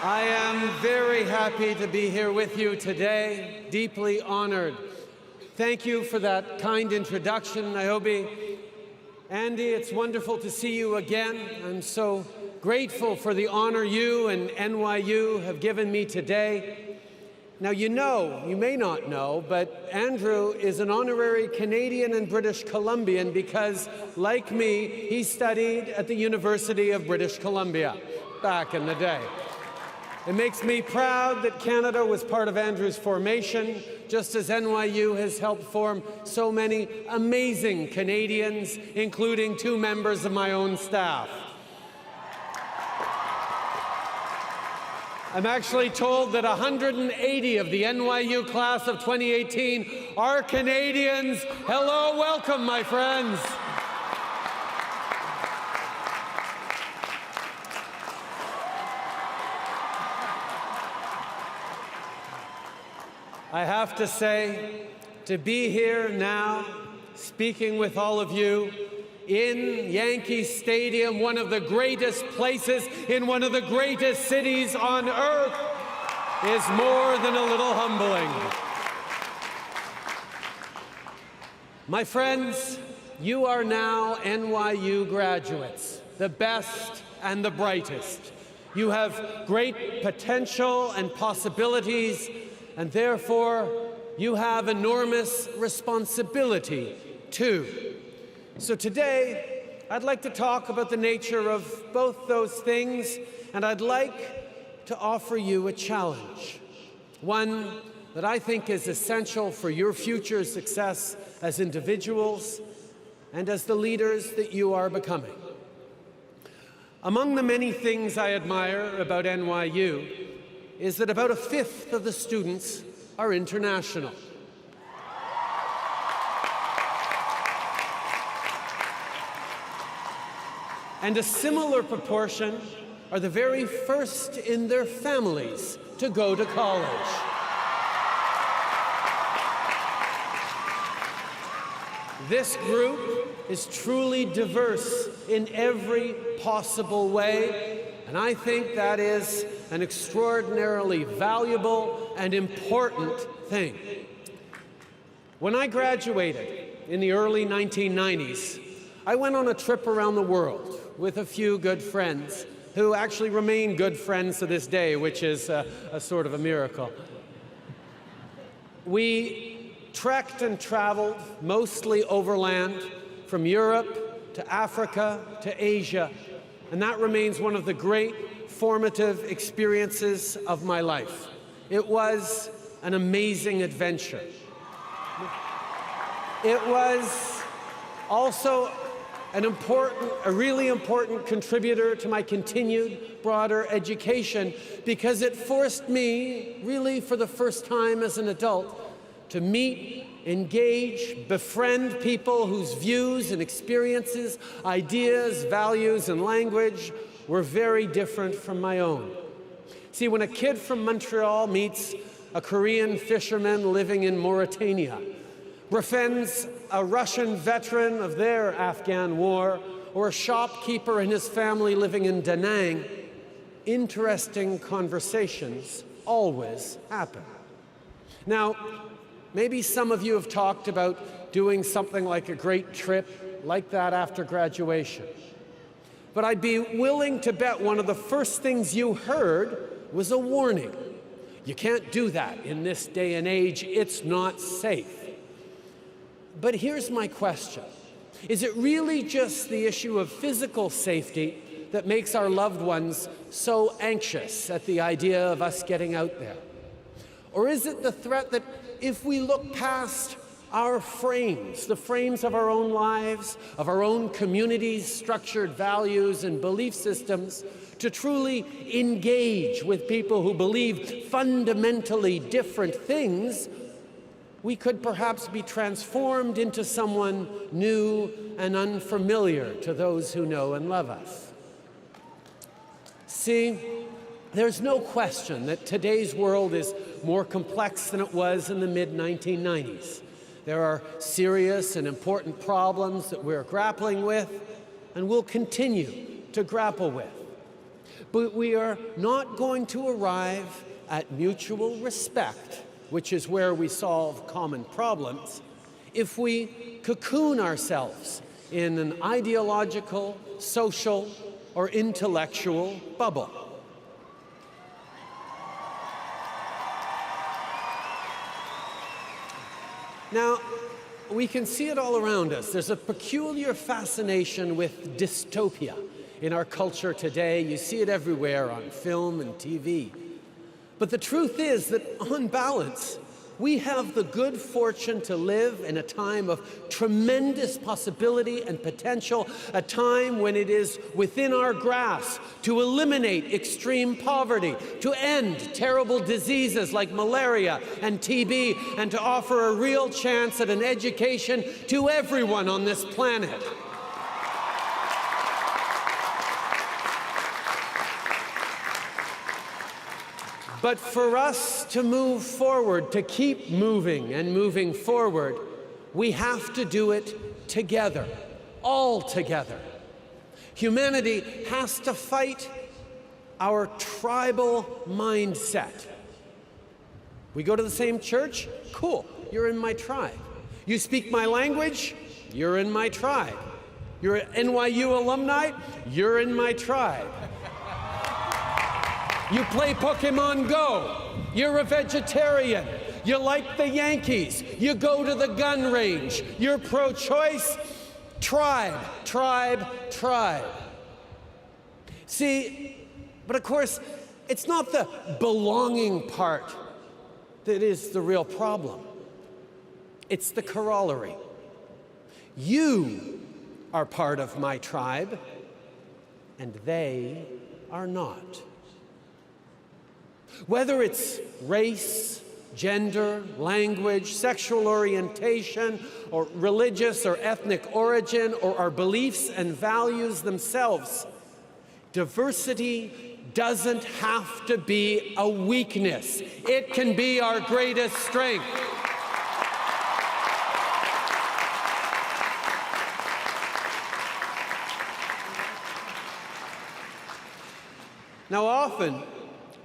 I am very happy to be here with you today, deeply honored. Thank you for that kind introduction, Niobe. Andy, it's wonderful to see you again. I'm so grateful for the honor you and NYU have given me today. Now, you may not know, but Andrew is an honorary Canadian and British Columbian because, like me, he studied at the University of British Columbia back in the day. It makes me proud that Canada was part of Andrew's formation, just as NYU has helped form so many amazing Canadians, including 2 members of my own staff. I'm actually told that 180 of the NYU class of 2018 are Canadians. Hello, welcome, my friends. I have to say, to be here now, speaking with all of you in Yankee Stadium, one of the greatest places in one of the greatest cities on earth, is more than a little humbling. My friends, you are now NYU graduates, the best and the brightest. You have great potential and possibilities, and therefore, you have enormous responsibility, too. So today, I'd like to talk about the nature of both those things, and I'd like to offer you a challenge, one that I think is essential for your future success as individuals and as the leaders that you are becoming. Among the many things I admire about NYU is that about 1/5 of the students are international. And a similar proportion are the very first in their families to go to college. This group is truly diverse in every possible way, and I think that is an extraordinarily valuable and important thing. When I graduated in the early 1990s, I went on a trip around the world with a few good friends who actually remain good friends to this day, which is a sort of a miracle. We trekked and traveled, mostly overland, from Europe to Africa to Asia, and that remains one of the great formative experiences of my life. It was an amazing adventure. It was also a really important contributor to my continued broader education because it forced me, really for the first time as an adult, to meet, engage, befriend people whose views and experiences, ideas, values, and language were very different from my own. See, when a kid from Montreal meets a Korean fisherman living in Mauritania, befriends a Russian veteran of their Afghan war, or a shopkeeper and his family living in Da Nang, interesting conversations always happen. Now, maybe some of you have talked about doing something like a great trip like that after graduation. But I'd be willing to bet one of the first things you heard was a warning. You can't do that in this day and age. It's not safe. But here's my question. Is it really just the issue of physical safety that makes our loved ones so anxious at the idea of us getting out there? Or is it the threat that if we look past our frames, the frames of our own lives, of our own communities' structured values and belief systems, to truly engage with people who believe fundamentally different things, we could perhaps be transformed into someone new and unfamiliar to those who know and love us? See, there's no question that today's world is more complex than it was in the mid-1990s. There are serious and important problems that we're grappling with and will continue to grapple with. But we are not going to arrive at mutual respect, which is where we solve common problems, if we cocoon ourselves in an ideological, social, or intellectual bubble. Now, we can see it all around us. There's a peculiar fascination with dystopia in our culture today. You see it everywhere on film and TV. But the truth is that, on balance, we have the good fortune to live in a time of tremendous possibility and potential, a time when it is within our grasp to eliminate extreme poverty, to end terrible diseases like malaria and TB, and to offer a real chance at an education to everyone on this planet. But for us to move forward, to keep moving and moving forward, we have to do it together, all together. Humanity has to fight our tribal mindset. We go to the same church? Cool, you're in my tribe. You speak my language? You're in my tribe. You're an NYU alumni? You're in my tribe. You play Pokemon Go, you're a vegetarian, you like the Yankees, you go to the gun range, you're pro-choice, tribe, tribe, tribe. See, but of course, it's not the belonging part that is the real problem. It's the corollary. You are part of my tribe, and they are not. Whether it's race, gender, language, sexual orientation, or religious or ethnic origin, or our beliefs and values themselves, diversity doesn't have to be a weakness. It can be our greatest strength. Now, often,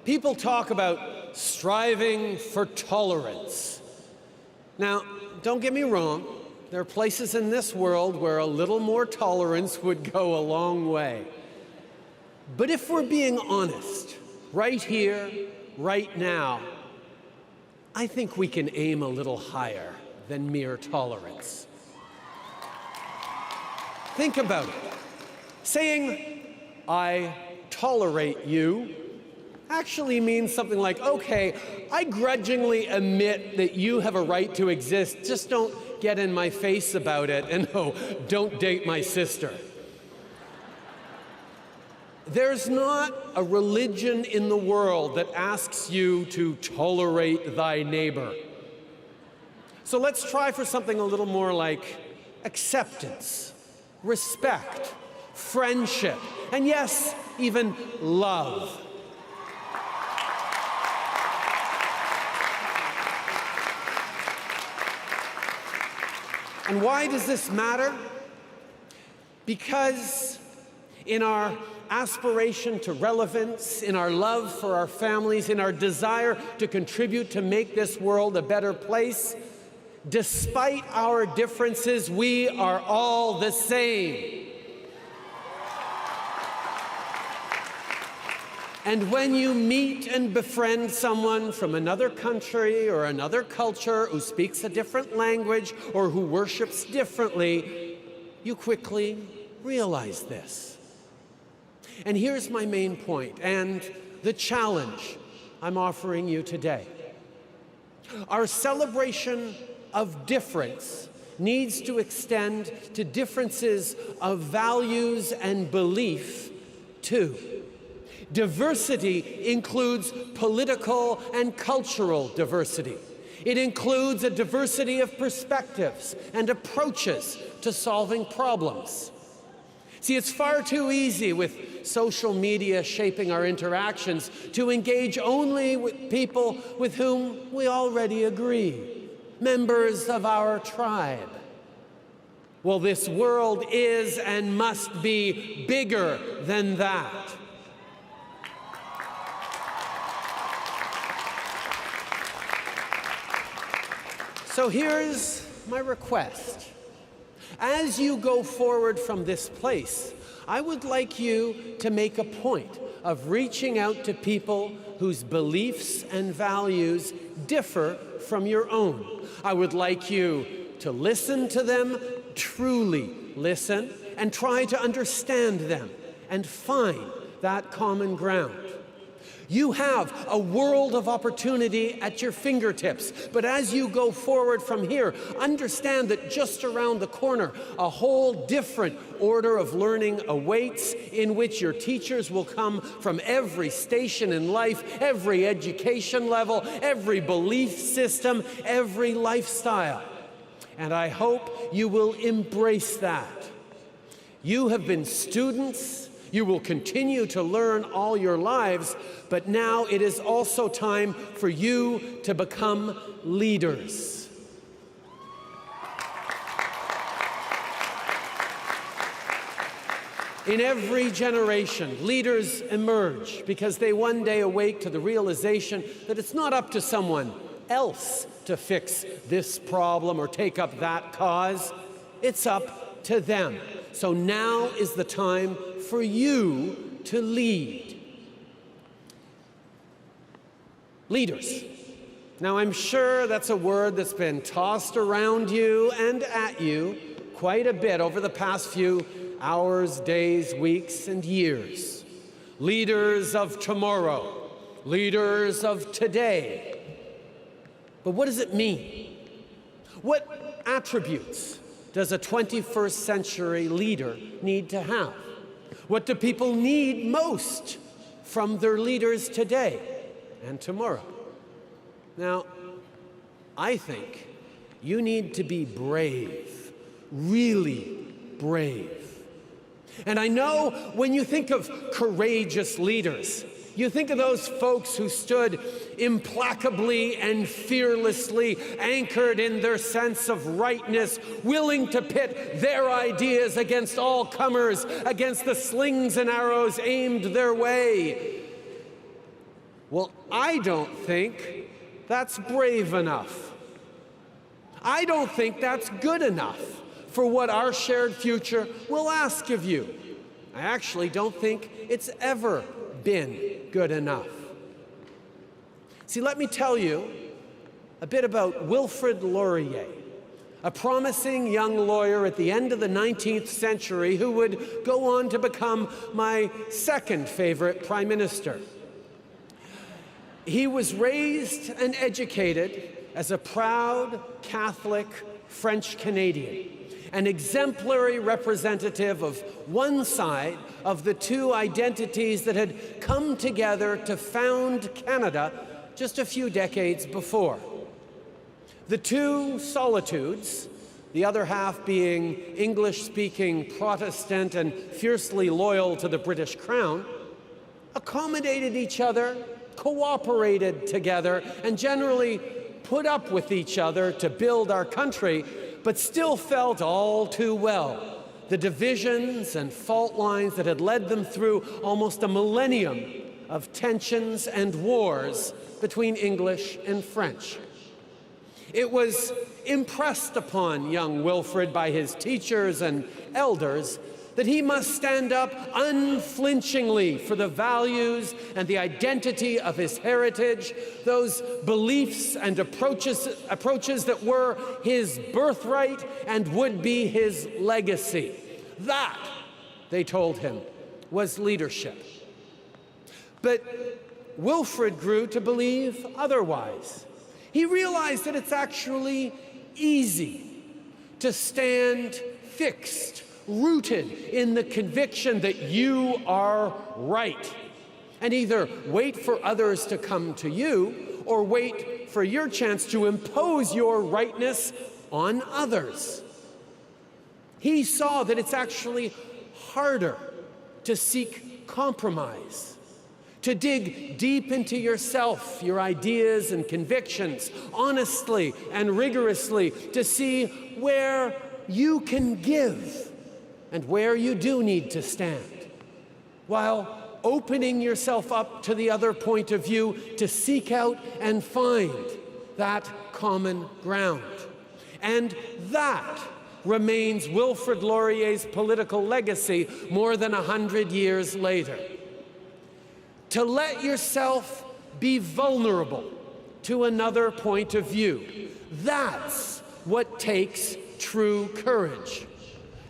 people talk about striving for tolerance. Now, don't get me wrong, there are places in this world where a little more tolerance would go a long way. But if we're being honest, right here, right now, I think we can aim a little higher than mere tolerance. Think about it. Saying, I tolerate you, actually means something like, okay, I grudgingly admit that you have a right to exist, just don't get in my face about it, and no, don't date my sister. There's not a religion in the world that asks you to tolerate thy neighbor. So let's try for something a little more like acceptance, respect, friendship, and yes, even love. And why does this matter? Because in our aspiration to relevance, in our love for our families, in our desire to contribute to make this world a better place, despite our differences, we are all the same. And when you meet and befriend someone from another country or another culture who speaks a different language or who worships differently, you quickly realize this. And here's my main point and the challenge I'm offering you today. Our celebration of difference needs to extend to differences of values and belief too. Diversity includes political and cultural diversity. It includes a diversity of perspectives and approaches to solving problems. See, it's far too easy with social media shaping our interactions to engage only with people with whom we already agree, members of our tribe. Well, this world is and must be bigger than that. So here's my request. As you go forward from this place, I would like you to make a point of reaching out to people whose beliefs and values differ from your own. I would like you to listen to them, truly listen, and try to understand them and find that common ground. You have a world of opportunity at your fingertips, but as you go forward from here, understand that just around the corner, a whole different order of learning awaits, in which your teachers will come from every station in life, every education level, every belief system, every lifestyle. And I hope you will embrace that. You have been students. You will continue to learn all your lives, but now it is also time for you to become leaders. In every generation, leaders emerge because they one day awake to the realization that it's not up to someone else to fix this problem or take up that cause. It's up to them. So now is the time for you to lead. Leaders. Now, I'm sure that's a word that's been tossed around you and at you quite a bit over the past few hours, days, weeks, and years. Leaders of tomorrow. Leaders of today. But what does it mean? What attributes does a 21st century leader need to have? What do people need most from their leaders today and tomorrow? Now, I think you need to be brave, really brave. And I know when you think of courageous leaders, you think of those folks who stood implacably and fearlessly anchored in their sense of rightness, willing to pit their ideas against all comers, against the slings and arrows aimed their way. Well, I don't think that's brave enough. I don't think that's good enough for what our shared future will ask of you. I actually don't think it's ever been good enough. See, let me tell you a bit about Wilfrid Laurier, a promising young lawyer at the end of the 19th century who would go on to become my second favorite prime minister. He was raised and educated as a proud Catholic French Canadian, an exemplary representative of one side of the two identities that had come together to found Canada just a few decades before. The two solitudes, the other half being English-speaking Protestant and fiercely loyal to the British Crown, accommodated each other, cooperated together, and generally put up with each other to build our country, but still felt all too well the divisions and fault lines that had led them through almost a millennium of tensions and wars between English and French. It was impressed upon young Wilfrid by his teachers and elders that he must stand up unflinchingly for the values and the identity of his heritage, those beliefs and approaches that were his birthright and would be his legacy. That, they told him, was leadership. But Wilfrid grew to believe otherwise. He realized that it's actually easy to stand fixed, rooted in the conviction that you are right, and either wait for others to come to you or wait for your chance to impose your rightness on others. He saw that it's actually harder to seek compromise, to dig deep into yourself, your ideas and convictions, honestly and rigorously, to see where you can give and where you do need to stand, while opening yourself up to the other point of view to seek out and find that common ground. And that remains Wilfrid Laurier's political legacy more than 100 years later. To let yourself be vulnerable to another point of view, that's what takes true courage.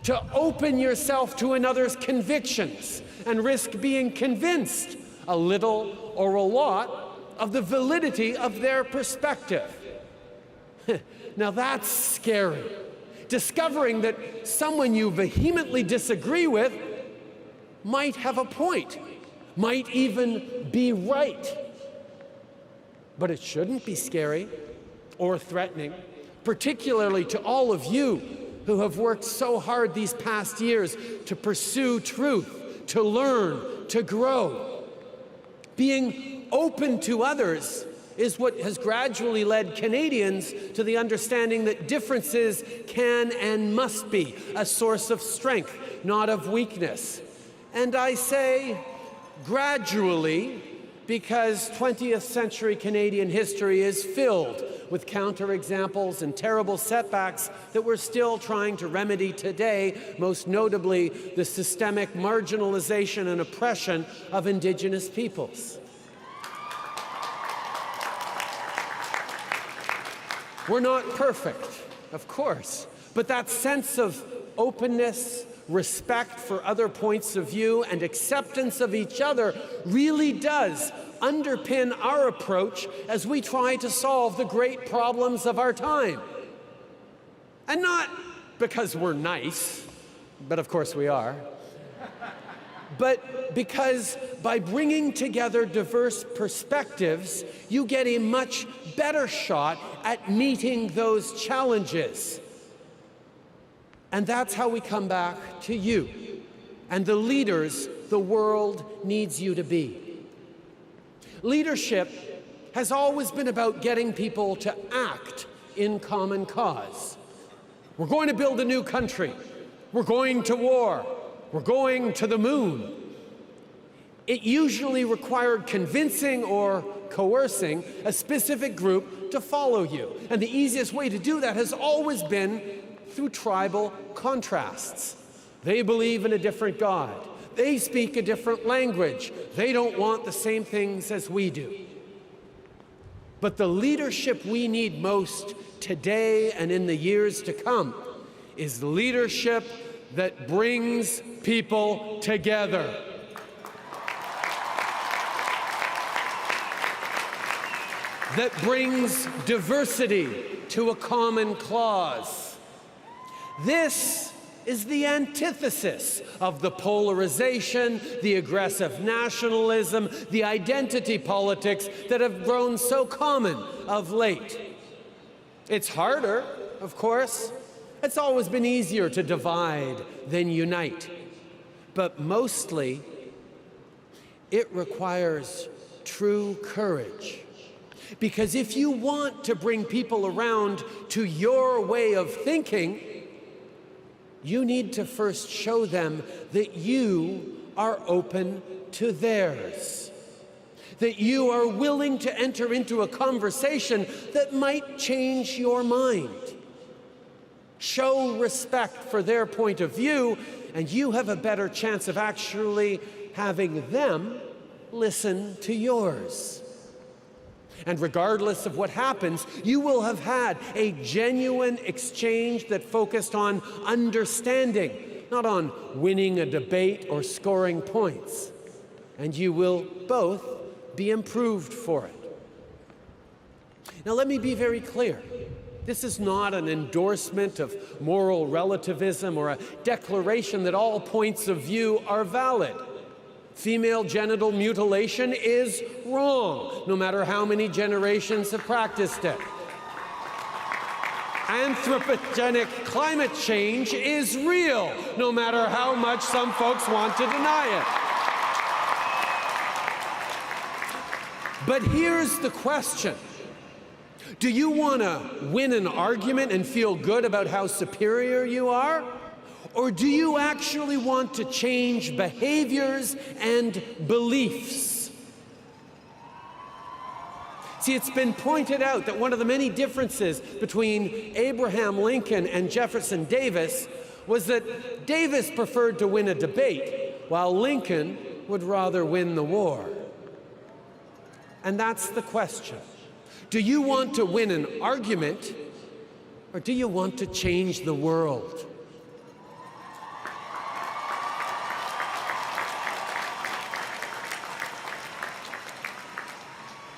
To open yourself to another's convictions and risk being convinced, a little or a lot, of the validity of their perspective. Now that's scary. Discovering that someone you vehemently disagree with might have a point, might even be right. But it shouldn't be scary or threatening, particularly to all of you who have worked so hard these past years to pursue truth, to learn, to grow. Being open to others is what has gradually led Canadians to the understanding that differences can and must be a source of strength, not of weakness. And I say gradually because 20th century Canadian history is filled with counterexamples and terrible setbacks that we're still trying to remedy today, most notably the systemic marginalization and oppression of Indigenous peoples. We're not perfect, of course, but that sense of openness, respect for other points of view, and acceptance of each other really does underpin our approach as we try to solve the great problems of our time. And not because we're nice, but of course we are, but because by bringing together diverse perspectives, you get a much better shot at meeting those challenges. And that's how we come back to you and the leaders the world needs you to be. Leadership has always been about getting people to act in common cause. We're going to build a new country. We're going to war. We're going to the moon. It usually required convincing or coercing a specific group to follow you. And the easiest way to do that has always been through tribal contrasts. They believe in a different God. They speak a different language. They don't want the same things as we do. But the leadership we need most today and in the years to come is leadership that brings people together. That brings diversity to a common cause. This is the antithesis of the polarization, the aggressive nationalism, the identity politics that have grown so common of late. It's harder, of course. It's always been easier to divide than unite. But mostly, it requires true courage. Because if you want to bring people around to your way of thinking, you need to first show them that you are open to theirs. That you are willing to enter into a conversation that might change your mind. Show respect for their point of view, and you have a better chance of actually having them listen to yours. And regardless of what happens, you will have had a genuine exchange that focused on understanding, not on winning a debate or scoring points. And you will both be improved for it. Now, let me be very clear. This is not an endorsement of moral relativism or a declaration that all points of view are valid. Female genital mutilation is wrong, no matter how many generations have practiced it. Anthropogenic climate change is real, no matter how much some folks want to deny it. But here's the question. Do you want to win an argument and feel good about how superior you are? Or do you actually want to change behaviors and beliefs? See, it's been pointed out that one of the many differences between Abraham Lincoln and Jefferson Davis was that Davis preferred to win a debate, while Lincoln would rather win the war. And that's the question. Do you want to win an argument, or do you want to change the world?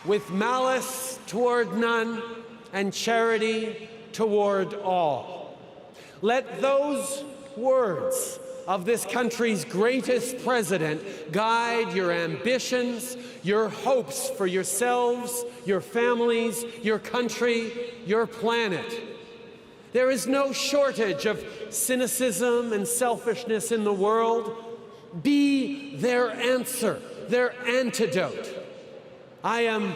With malice toward none and charity toward all. Let those words of this country's greatest president guide your ambitions, your hopes for yourselves, your families, your country, your planet. There is no shortage of cynicism and selfishness in the world. Be their answer, their antidote. I am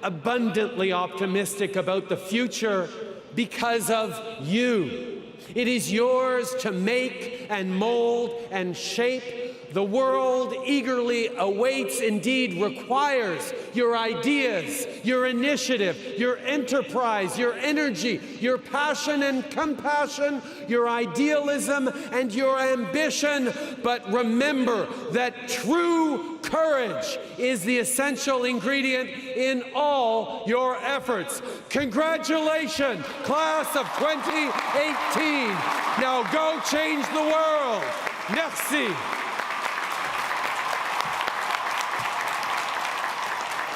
abundantly optimistic about the future because of you. It is yours to make and mold and shape. The world eagerly awaits, indeed requires, your ideas, your initiative, your enterprise, your energy, your passion and compassion, your idealism and your ambition. But remember that true courage is the essential ingredient in all your efforts. Congratulations, class of 2018. Now go change the world. Merci.